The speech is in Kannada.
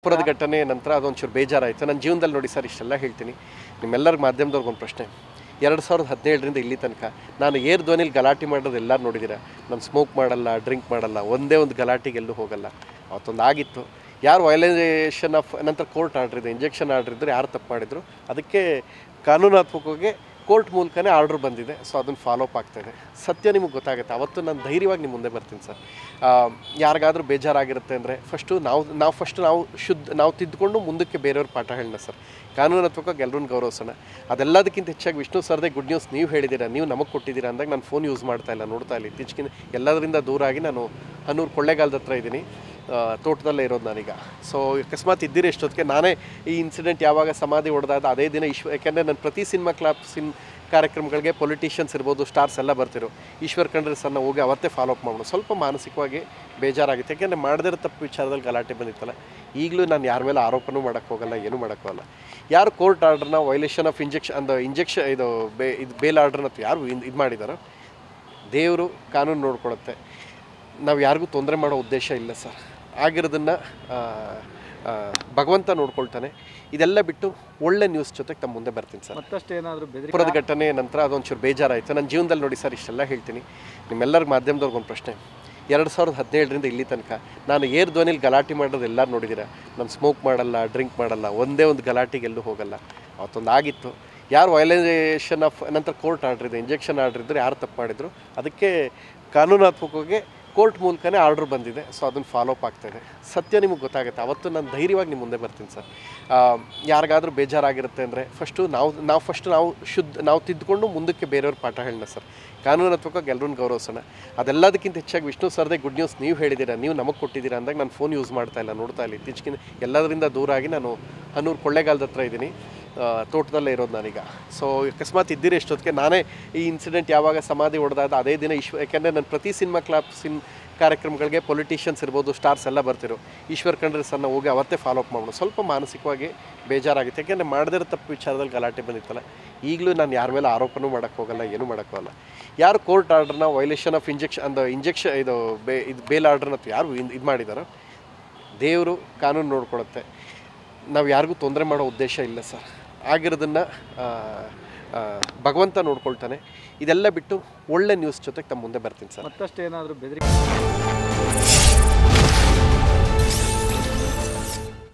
ಪುರದ ಘಟನೆ ನಂತರ ಅದೊಂಚೂರು ಬೇಜಾರಾಯಿತು. ನನ್ನ ಜೀವನದಲ್ಲಿ ನೋಡಿ ಸರ್, ಇಷ್ಟೆಲ್ಲ ಹೇಳ್ತೀನಿ ನಿಮ್ಮೆಲ್ಲರ ಮಾಧ್ಯಮದವ್ರಿಗೊಂದು ಪ್ರಶ್ನೆ. 2017ರಿಂದ ಇಲ್ಲಿ ತನಕ ನಾನು ಏರ್ ಧ್ವನಿಲಿ ಗಲಾಟೆ ಮಾಡೋದು ಎಲ್ಲರೂ ನೋಡಿದ್ದೀರಾ. ನಾನು ಸ್ಮೋಕ್ ಮಾಡಲ್ಲ, ಡ್ರಿಂಕ್ ಮಾಡಲ್ಲ, ಒಂದೇ ಒಂದು ಗಲಾಟೆಗೆ ಎಲ್ಲೂ ಹೋಗಲ್ಲ. ಅವತ್ತೊಂದು ಆಗಿತ್ತು. ಯಾರು ವೈಲೇಷನ್ ಆಫ್ ನಂತರ ಕೋರ್ಟ್ ಆರ್ಡ್ರ್ ಇದೆ, ಇಂಜೆಕ್ಷನ್ ಆರ್ಡ್ರ್ ಇದ್ದರು, ಯಾರು ತಪ್ಪು ಮಾಡಿದ್ರು ಅದಕ್ಕೆ ಕಾನೂನಾತ್ಮಕವಾಗಿ ಕೋರ್ಟ್ ಮೂಲಕನೇ ಆರ್ಡ್ರ್ ಬಂದಿದೆ. ಸೊ ಅದನ್ನು ಫಾಲೋಅಪ್ ಆಗ್ತಾಯಿದೆ. ಸತ್ಯ ನಿಮಗೆ ಗೊತ್ತಾಗುತ್ತೆ. ಅವತ್ತು ನಾನು ಧೈರ್ಯವಾಗಿ ನಿಮ್ಮ ಮುಂದೆ ಬರ್ತೀನಿ ಸರ್. ಯಾರಿಗಾದರೂ ಬೇಜಾರಾಗಿರುತ್ತೆ ಅಂದರೆ ನಾವು ತಿದ್ದುಕೊಂಡು ಮುಂದಕ್ಕೆ ಬೇರೆಯವ್ರ ಪಾಠ ಹೇಳೋಣ ಸರ್. ಕಾನೂನಾತ್ಮಕವಾಗಿ ಎಲ್ಲರನ್ನ ಗೌರವಿಸೋಣ. ಅದೆಲ್ಲದಕ್ಕಿಂತ ಹೆಚ್ಚಾಗಿ ವಿಷ್ಣು ಸರ್ದೇ ಗುಡ್ ನ್ಯೂಸ್ ನೀವು ಹೇಳಿದ್ದೀರಾ, ನೀವು ನಮಗೆ ಕೊಟ್ಟಿದ್ದೀರಾ ಅಂದಾಗ ನಾನು ಫೋನ್ ಯೂಸ್ ಮಾಡ್ತಾ ಇಲ್ಲ, ನೋಡ್ತಾ ಇಲ್ಲ. ಇತ್ತೀಚೆಗೆ ಎಲ್ಲದರಿಂದ ದೂರಾಗಿ ನಾನು ಹನ್ನೂರು ಕೊಳ್ಳೇಗಾಲದ ಹತ್ರ ಇದ್ದೀನಿ, ತೋಟದಲ್ಲೇ ಇರೋದು ನಾನೀಗ. ಸೊ ಅಕಸ್ಮಾತ್ ಇದ್ದೀರಿ ಎಷ್ಟೊತ್ತಿಗೆ ನಾನೇ ಈ ಇನ್ಸಿಡೆಂಟ್ ಯಾವಾಗ ಸಮಾಧಿ ಹೊಡೆದಾದ ಅದೇ ದಿನ ಯಾಕೆಂದರೆ ನಾನು ಪ್ರತಿ ಸಿನಿಮಾ ಕಾರ್ಯಕ್ರಮಗಳಿಗೆ ಪೊಲಿಟಿಷಿಯನ್ಸ್ ಇರ್ಬೋದು, ಸ್ಟಾರ್ಸ್ ಎಲ್ಲ ಬರ್ತಿರೋ ಈಶ್ವರ್ ಖಂಡ್ರೆ ಸರ್ನ ಹೋಗಿ ಅವತ್ತೇ ಫಾಲೋಅಪ್ ಮಾಡೋಣ. ಸ್ವಲ್ಪ ಮಾನಸಿಕವಾಗಿ ಬೇಜಾರಾಗುತ್ತೆ. ಯಾಕೆಂದರೆ ಮಾಡದಿರೋ ತಪ್ಪು ವಿಚಾರದಲ್ಲಿ ಗಲಾಟೆ ಬಂದಿತ್ತಲ್ಲ. ಈಗಲೂ ನಾನು ಯಾರ ಮೇಲೆ ಆರೋಪನೂ ಮಾಡೋಕ್ಕೆ ಹೋಗಲ್ಲ, ಏನೂ ಮಾಡೋಕ್ಕೋಗಲ್ಲ. ಯಾರು ಕೋರ್ಟ್ ಆರ್ಡ್ರನ್ನ ವೈಲೇಷನ್ ಆಫ್ ಇಂಜೆಕ್ಷನ್ ಇದು ಬೇಲ್ ಆರ್ಡ್ರನ್ನ ಯಾರು ಇದು ಮಾಡಿದಾರೋ ದೇವರು ಕಾನೂನು ನೋಡ್ಕೊಳುತ್ತೆ. ನಾವು ಯಾರಿಗೂ ತೊಂದರೆ ಮಾಡೋ ಉದ್ದೇಶ ಇಲ್ಲ ಸರ್. ಆಗಿರೋದನ್ನು ಭಗವಂತ ನೋಡ್ಕೊಳ್ತಾನೆ. ಇದೆಲ್ಲ ಬಿಟ್ಟು ಒಳ್ಳೆ ನ್ಯೂಸ್ ಜೊತೆಗೆ ತಮ್ಮ ಮುಂದೆ ಬರ್ತೀನಿ ಸರ್. ಮತ್ತಷ್ಟು ಏನಾದರೂ ಪುರದ ಘಟನೆ ನಂತರ ಅದೊಂಚೂರು ಬೇಜಾರಾಯಿತು. ನನ್ನ ಜೀವನದಲ್ಲಿ ನೋಡಿ ಸರ್, ಇಷ್ಟೆಲ್ಲ ಹೇಳ್ತೀನಿ ನಿಮ್ಮೆಲ್ಲರ ಮಾಧ್ಯಮದವ್ರಿಗೊಂದು ಪ್ರಶ್ನೆ. 2017ರಿಂದ ಇಲ್ಲಿ ತನಕ ನಾನು ಏರ್ ಧ್ವನಿಲಿ ಗಲಾಟೆ ಮಾಡೋದು ಎಲ್ಲರೂ ನೋಡಿದ್ದೀರಾ. ನಾನು ಸ್ಮೋಕ್ ಮಾಡಲ್ಲ, ಡ್ರಿಂಕ್ ಮಾಡಲ್ಲ, ಒಂದೇ ಒಂದು ಗಲಾಟೆಗೆ ಎಲ್ಲೂ ಹೋಗಲ್ಲ. ಅವತ್ತೊಂದು ಆಗಿತ್ತು. ಯಾರು ವೈಲೇಷನ್ ಆಫ್ ನಂತರ ಕೋರ್ಟ್ ಆರ್ಡ್ರ್ ಇದೆ, ಇಂಜೆಕ್ಷನ್ ಆರ್ಡ್ರ್ ಇದ್ದರು, ಯಾರು ತಪ್ಪು ಮಾಡಿದ್ರು ಅದಕ್ಕೆ ಕಾನೂನಾತ್ಮಕವಾಗಿ ಕೋರ್ಟ್ ಮೂಲಕನೇ ಆರ್ಡ್ರ್ ಬಂದಿದೆ. ಸೊ ಅದನ್ನು ಫಾಲೋಅಪ್ ಆಗ್ತಾಯಿದೆ. ಸತ್ಯ ನಿಮಗೆ ಗೊತ್ತಾಗುತ್ತೆ. ಅವತ್ತು ನಾನು ಧೈರ್ಯವಾಗಿ ನಿಮ್ಮ ಮುಂದೆ ಬರ್ತೀನಿ ಸರ್. ಯಾರಿಗಾದರೂ ಬೇಜಾರಾಗಿರುತ್ತೆ ಅಂದರೆ ನಾವು ತಿದ್ದುಕೊಂಡು ಮುಂದಕ್ಕೆ ಬೇರೆಯವ್ರ ಪಾಠ ಹೇಳೋಣ ಸರ್. ಕಾನೂನಾತ್ಮಕವಾಗಿ ಎಲ್ಲರನ್ನ ಗೌರವಿಸೋಣ. ಅದೆಲ್ಲದಕ್ಕಿಂತ ಹೆಚ್ಚಾಗಿ ವಿಷ್ಣು ಸರ್ದೇ ಗುಡ್ ನ್ಯೂಸ್ ನೀವು ಹೇಳಿದ್ದೀರಾ, ನೀವು ನಮಗೆ ಕೊಟ್ಟಿದ್ದೀರಾ ಅಂದಾಗ ನಾನು ಫೋನ್ ಯೂಸ್ ಮಾಡ್ತಾ ಇಲ್ಲ, ನೋಡ್ತಾ ಇಲ್ಲ. ಇತ್ತೀಚೆಗೆ ಎಲ್ಲದರಿಂದ ದೂರಾಗಿ ನಾನು ಹನ್ನೂರು ಕೊಳ್ಳೇಗಾಲದ ಹತ್ರ ಇದ್ದೀನಿ, ತೋಟದಲ್ಲೇ ಇರೋದು ನಾನೀಗ. ಸೊ ಅಕಸ್ಮಾತ್ ಇದ್ದೀರಿ ಎಷ್ಟೊತ್ತಿಗೆ ನಾನೇ ಈ ಇನ್ಸಿಡೆಂಟ್ ಯಾವಾಗ ಸಮಾಧಿ ಹೊಡೆದಾದ ಅದೇ ದಿನ ಯಾಕೆಂದರೆ ನಾನು ಪ್ರತಿ ಸಿನಿಮಾ ಕಾರ್ಯಕ್ರಮಗಳಿಗೆ ಪೊಲಿಟಿಷಿಯನ್ಸ್ ಇರ್ಬೋದು, ಸ್ಟಾರ್ಸ್ ಎಲ್ಲ ಬರ್ತಿರೋ ಈಶ್ವರ್ ಖಂಡ್ರೆ ಸರ್ನ ಹೋಗಿ ಅವತ್ತೇ ಫಾಲೋಅಪ್ ಮಾಡೋಣ. ಸ್ವಲ್ಪ ಮಾನಸಿಕವಾಗಿ ಬೇಜಾರಾಗುತ್ತೆ. ಯಾಕೆಂದರೆ ಮಾಡದಿರೋ ತಪ್ಪು ವಿಚಾರದಲ್ಲಿ ಗಲಾಟೆ ಬಂದಿತ್ತಲ್ಲ. ಈಗಲೂ ನಾನು ಯಾರ ಮೇಲೆ ಆರೋಪನೂ ಮಾಡೋಕ್ಕೆ ಹೋಗಲ್ಲ, ಏನೂ ಮಾಡೋಕ್ಕೋಗಲ್ಲ. ಯಾರು ಕೋರ್ಟ್ ಆರ್ಡ್ರನ್ನ ವೈಲೇಷನ್ ಆಫ್ ಇಂಜೆಕ್ಷನ್ ಇದು ಬೇಲ್ ಆರ್ಡ್ರನ್ನ ಯಾರು ಇದು ಮಾಡಿದಾರೋ ದೇವರು ಕಾನೂನು ನೋಡ್ಕೊಳುತ್ತೆ. ನಾವು ಯಾರಿಗೂ ತೊಂದರೆ ಮಾಡೋ ಉದ್ದೇಶ ಇಲ್ಲ ಸರ್. ಆಗಿರೋದನ್ನು ಭಗವಂತ ನೋಡ್ಕೊಳ್ತಾನೆ. ಇದೆಲ್ಲ ಬಿಟ್ಟು ಒಳ್ಳೆ ನ್ಯೂಸ್ ಜೊತೆಗೆ ತಮ್ಮ ಮುಂದೆ ಬರ್ತೀನಿ ಸರ್. ಮತ್ತಷ್ಟು ಏನಾದರೂ